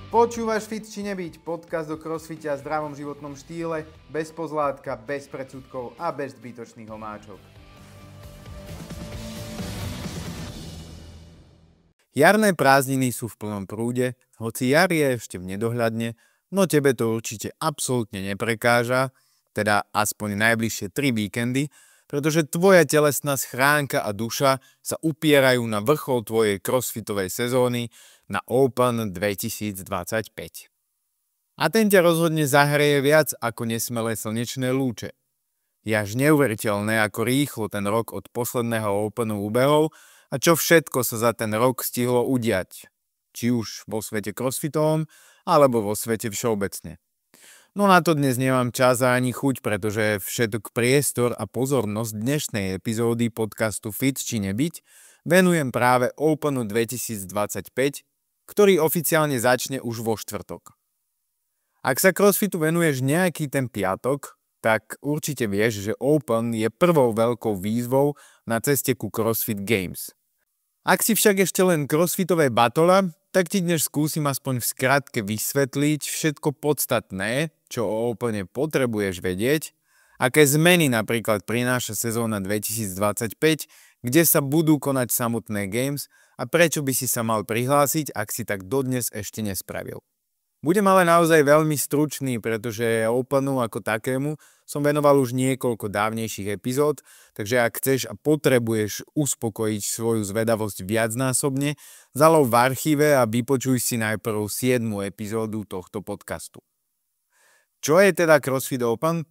Počúvaš Fit či nebyť, podcast o crossfite a zdravom životnom štýle, bez pozlátka, bez predsudkov a bez zbytočných omáčok. Jarné prázdniny sú v plnom prúde, hoci jar je ešte v nedohľadne, no tebe to určite absolútne neprekáža, teda aspoň najbližšie 3 víkendy, pretože tvoja telesná schránka a duša sa upierajú na vrchol tvojej crossfitovej sezóny na Open 2025. A ten ťa rozhodne zahreje viac ako nesmelé slnečné lúče. Je až neuveriteľné, ako rýchlo ten rok od posledného Openu ubehol a čo všetko sa za ten rok stihlo udiať. Či už vo svete crossfitovom, alebo vo svete všeobecne. No na to dnes nemám čas a ani chuť, pretože všetok priestor a pozornosť dnešnej epizódy podcastu Fit či nebyť venujem práve Openu 2025, ktorý oficiálne začne už vo štvrtok. Ak sa crossfitu venuješ nejaký ten piatok, tak určite vieš, že Open je prvou veľkou výzvou na ceste ku CrossFit Games. Ak si však ešte len crossfitové batola, tak ti dnes skúsim aspoň v skratke vysvetliť všetko podstatné, čo o Opene potrebuješ vedieť, aké zmeny napríklad prináša sezóna 2025, kde sa budú konať samotné Games a prečo by si sa mal prihlásiť, ak si tak dodnes ešte nespravil. Budem ale naozaj veľmi stručný, pretože Openu ako takému som venoval už niekoľko dávnejších epizód, takže ak chceš a potrebuješ uspokojiť svoju zvedavosť viacnásobne, zalov v archíve a vypočuj si najprv 7. epizódu tohto podcastu. Čo je teda CrossFit Open?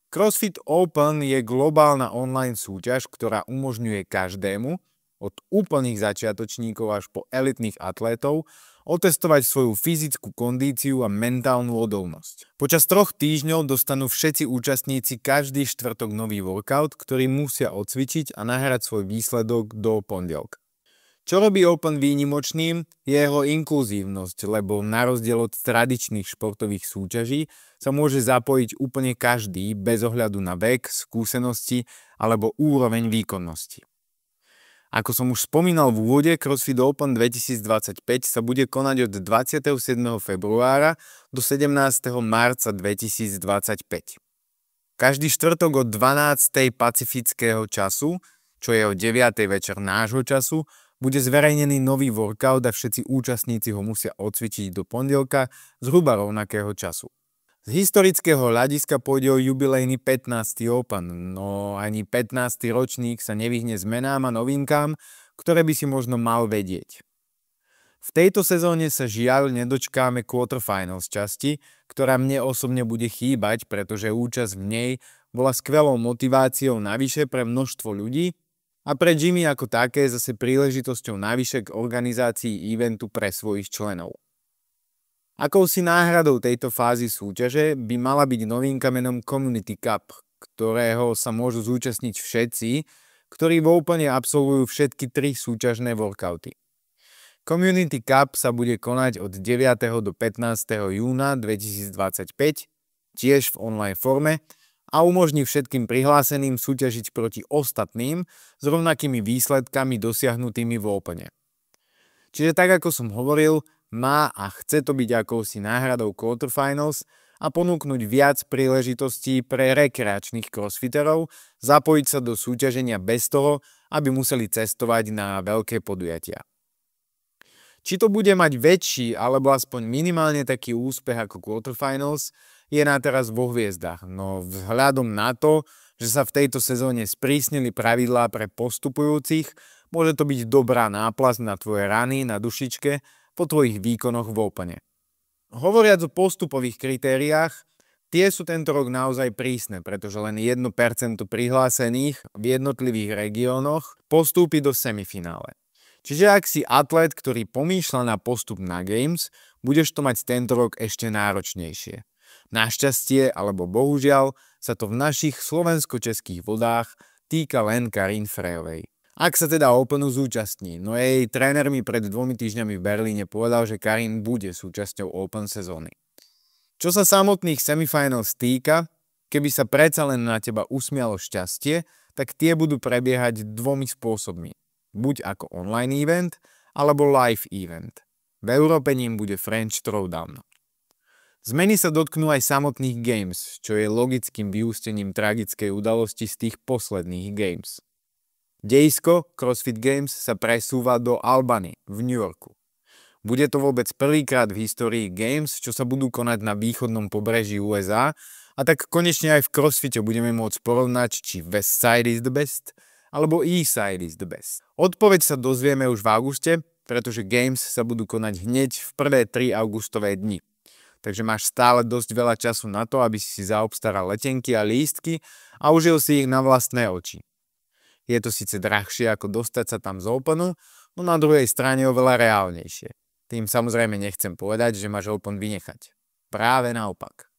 CrossFit Open je globálna online súťaž, ktorá umožňuje každému, od úplných začiatočníkov až po elitných atlétov, otestovať svoju fyzickú kondíciu a mentálnu odolnosť. Počas 3 týždňov dostanú všetci účastníci každý štvrtok nový workout, ktorý musia odcvičiť a nahrať svoj výsledok do pondelka. Čo robí Open výnimočným, je jeho inkluzívnosť, lebo na rozdiel od tradičných športových súťaží sa môže zapojiť úplne každý bez ohľadu na vek, skúsenosti alebo úroveň výkonnosti. Ako som už spomínal v úvode, CrossFit Open 2025 sa bude konať od 27. februára do 17. marca 2025. Každý štvrtok od 12. pacifického času, čo je o 9. večer nášho času, bude zverejnený nový workout a všetci účastníci ho musia odcvičiť do pondelka zhruba rovnakého času. Z historického hľadiska pôjde o jubilejný 15. Open, no ani 15. ročník sa nevyhne zmenám a novinkám, ktoré by si možno mal vedieť. V tejto sezóne sa žiaľ nedočkáme quarterfinals časti, ktorá mne osobne bude chýbať, pretože účasť v nej bola skvelou motiváciou navyše pre množstvo ľudí a pre Jimmy ako také zase príležitosťou navyše k organizácii eventu pre svojich členov. Akousi náhradou tejto fázy súťaže by mala byť novinka menom Community Cup, ktorého sa môžu zúčastniť všetci, ktorí v Opene absolvujú všetky 3 súťažné workouty. Community Cup sa bude konať od 9. do 15. júna 2025, tiež v online forme, a umožní všetkým prihláseným súťažiť proti ostatným s rovnakými výsledkami dosiahnutými v Opene. Čiže tak ako som hovoril, má a chce to byť akousi náhradou quarterfinals a ponúknuť viac príležitostí pre rekreačných crossfiterov zapojiť sa do súťaženia bez toho, aby museli cestovať na veľké podujatia. Či to bude mať väčší alebo aspoň minimálne taký úspech ako quarterfinals, je na teraz vo hviezdach, no vzhľadom na to, že sa v tejto sezóne sprísnili pravidlá pre postupujúcich, môže to byť dobrá náplasť na tvoje rany na dušičke po tvojich výkonoch v Opene. Hovoriac o postupových kritériách, tie sú tento rok naozaj prísne, pretože len 1% prihlásených v jednotlivých regiónoch postúpi do semifinále. Čiže ak si atlét, ktorý pomýšľa na postup na Games, budeš to mať tento rok ešte náročnejšie. Našťastie alebo bohužiaľ sa to v našich slovensko-českých vodách týka len Karin Frejovej. Ak sa teda Openu zúčastní, no jej tréner mi pred 2 týždňami v Berlíne povedal, že Karin bude súčasťou Open sezóny. Čo sa samotných semifinals týka, keby sa predsa len na teba usmialo šťastie, tak tie budú prebiehať 2 spôsobmi. Buď ako online event, alebo live event. V Európe ním bude French Throwdown. Zmeny sa dotknú aj samotných Games, čo je logickým vyústením tragickej udalosti z tých posledných Games. Dejisko CrossFit Games sa presúva do Albany v New Yorku. Bude to vôbec prvýkrát v histórii Games, čo sa budú konať na východnom pobreží USA, a tak konečne aj v CrossFite budeme môcť porovnať, či West Side is the best, alebo East Side is the best. Odpoveď sa dozvieme už v auguste, pretože Games sa budú konať hneď v prvé 3 augustové dni. Takže máš stále dosť veľa času na to, aby si zaobstaral letenky a lístky a užil si ich na vlastné oči. Je to síce drahšie ako dostať sa tam z Openu, no na druhej strane oveľa reálnejšie. Tým samozrejme nechcem povedať, že máš Open vynechať. Práve naopak.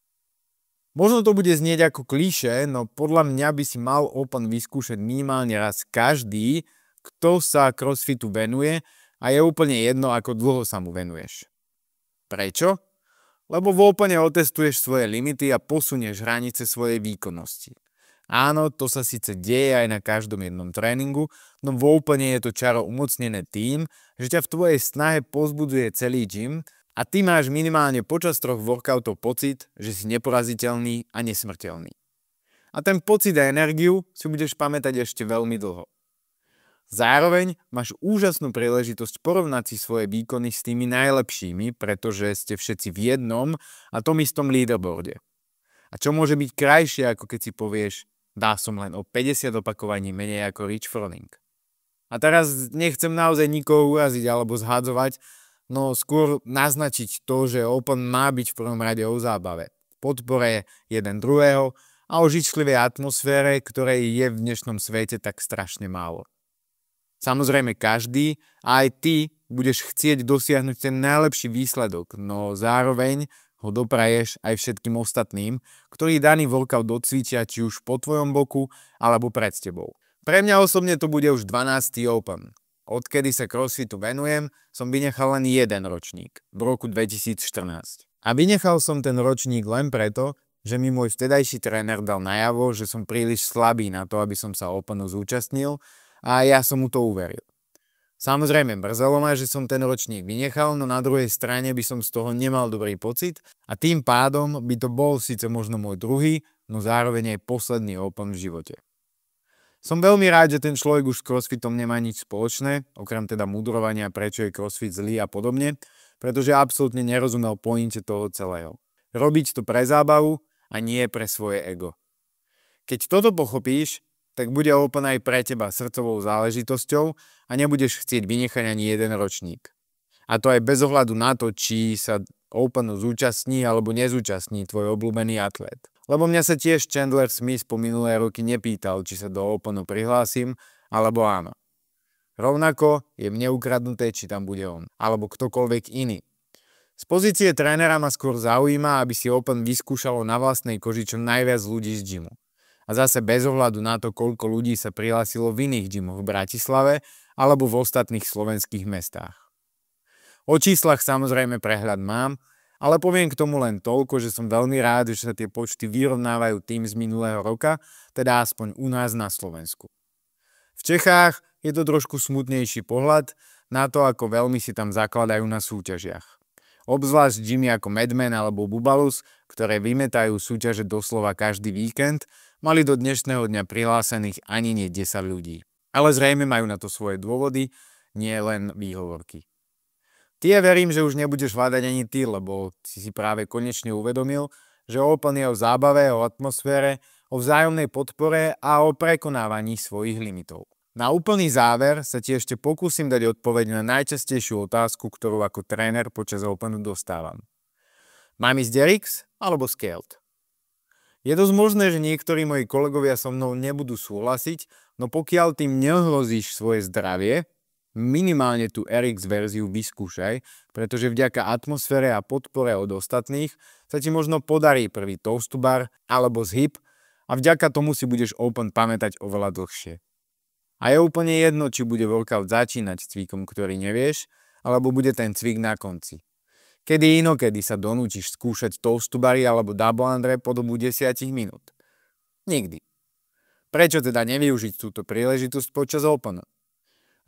Možno to bude znieť ako klišé, no podľa mňa by si mal Open vyskúšať minimálne raz každý, kto sa CrossFitu venuje, a je úplne jedno, ako dlho sa mu venuješ. Prečo? Lebo v Opene otestuješ svoje limity a posunieš hranice svojej výkonnosti. Áno, to sa síce deje aj na každom jednom tréningu, no v Opene je to čaro umocnené tým, že ťa v tvojej snahe pozbudzuje celý gym a ty máš minimálne počas 3 workoutov pocit, že si neporaziteľný a nesmrteľný. A ten pocit a energiu si budeš pamätať ešte veľmi dlho. Zároveň máš úžasnú príležitosť porovnať si svoje výkony s tými najlepšími, pretože ste všetci v jednom a tom istom leaderboarde. A čo môže byť krajšie, ako keď si povieš, dá som len o 50 opakovaní menej ako Rich Froning. A teraz nechcem naozaj nikoho uraziť alebo zhadzovať, no skôr naznačiť to, že Open má byť v prvom rade o zábave, podpore jeden druhého a o žičlivej atmosfére, ktorej je v dnešnom svete tak strašne málo. Samozrejme každý, a aj ty, budeš chcieť dosiahnuť ten najlepší výsledok, no zároveň ho dopraješ aj všetkým ostatným, ktorí daný workout docvičia či už po tvojom boku alebo pred tebou. Pre mňa osobne to bude už 12. Open. Odkedy sa CrossFitu venujem, som vynechal len jeden ročník, v roku 2014. A vynechal som ten ročník len preto, že mi môj vtedajší tréner dal najavo, že som príliš slabý na to, aby som sa Openu zúčastnil, a ja som mu to uveril. Samozrejme mrzelo ma, že som ten ročník vynechal, no na druhej strane by som z toho nemal dobrý pocit a tým pádom by to bol síce možno môj druhý, no zároveň aj posledný Open v živote. Som veľmi rád, že ten človek už s CrossFitom nemá nič spoločné, okrem teda mudrovania, prečo je CrossFit zlý a podobne, pretože absolútne nerozumel pointe toho celého. Robiť to pre zábavu a nie pre svoje ego. Keď toto pochopíš, tak bude Open aj pre teba srdcovou záležitosťou a nebudeš chcieť vynechať ani jeden ročník. A to aj bez ohľadu na to, či sa Openu zúčastní alebo nezúčastní tvoj obľúbený atlét. Lebo mňa sa tiež Chandler Smith po minulé roky nepýtal, či sa do Openu prihlásim, alebo áno. Rovnako je mne ukradnuté, či tam bude on, alebo ktokoľvek iný. Z pozície trénera ma skôr zaujíma, aby si Open vyskúšalo na vlastnej koži čo najviac ľudí z gymu. A zase bez ohľadu na to, koľko ľudí sa prihlásilo v iných gymoch v Bratislave alebo v ostatných slovenských mestách. O číslach samozrejme prehľad mám, ale poviem k tomu len toľko, že som veľmi rád, že sa tie počty vyrovnávajú tým z minulého roka, teda aspoň u nás na Slovensku. V Čechách je to trošku smutnejší pohľad na to, ako veľmi si tam zakladajú na súťažiach. Obzvlášť gymy ako Madman alebo Bubalus, ktoré vymetajú súťaže doslova každý víkend, mali do dnešného dňa prihlásených ani nie 10 ľudí. Ale zrejme majú na to svoje dôvody, nie len výhovorky. Ty verím, že už nebudeš hľadať ani ty, lebo si práve konečne uvedomil, že Open je o zábave, o atmosfére, o vzájomnej podpore a o prekonávaní svojich limitov. Na úplný záver sa ti ešte pokúsim dať odpoveď na najčastejšiu otázku, ktorú ako tréner počas Openu dostávam. Mám ísť RX alebo Scaled? Je dosť možné, že niektorí moji kolegovia so mnou nebudú súhlasiť, no pokiaľ tým neohrozíš svoje zdravie, minimálne tú RX verziu vyskúšaj, pretože vďaka atmosfére a podpore od ostatných sa ti možno podarí prvý toast to bar alebo zhyb a vďaka tomu si budeš Open pamätať oveľa dlhšie. A je úplne jedno, či bude workout začínať s cvikom, ktorý nevieš, alebo bude ten cvik na konci. Kedy inokedy sa donútiš skúšať toast to bary alebo double under po dobu 10 minút? Nikdy. Prečo teda nevyužiť túto príležitosť počas Openu?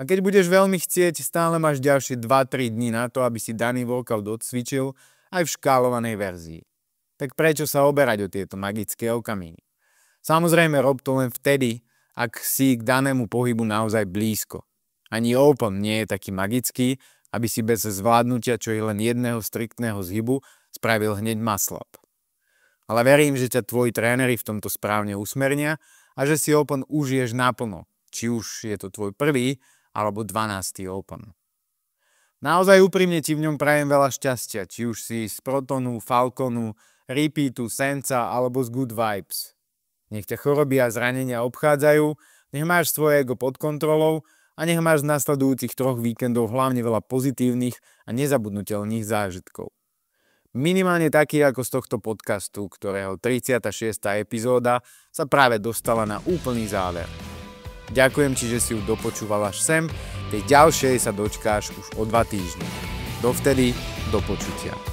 A keď budeš veľmi chcieť, stále máš ďalšie 2-3 dní na to, aby si daný workout odcvičil aj v škálovanej verzii. Tak prečo sa oberať o tieto magické okamihy? Samozrejme rob to len vtedy, ak si k danému pohybu naozaj blízko. Ani Open nie je taký magický, aby si bez zvládnutia čo je len jedného striktného zhybu spravil hneď muscle up. Ale verím, že ťa tvoji tréneri v tomto správne usmernia a že si Open užiješ naplno, či už je to tvoj prvý alebo 12. Open. Naozaj úprimne ti v ňom prajem veľa šťastia, či už si z Protonu, Falconu, Repeatu, Sensa alebo z Good Vibes. Nech ťa choroby a zranenia obchádzajú, nech máš svoje ego pod kontrolou a nech máš z nasledujúcich 3 víkendov hlavne veľa pozitívnych a nezabudnutelných zážitkov. Minimálne taký ako z tohto podcastu, ktorého 36. epizóda sa práve dostala na úplný záver. Ďakujem ti, že si ju dopočúval až sem, tej ďalšej sa dočkáš už o 2 týždne. Dovtedy, do počutia.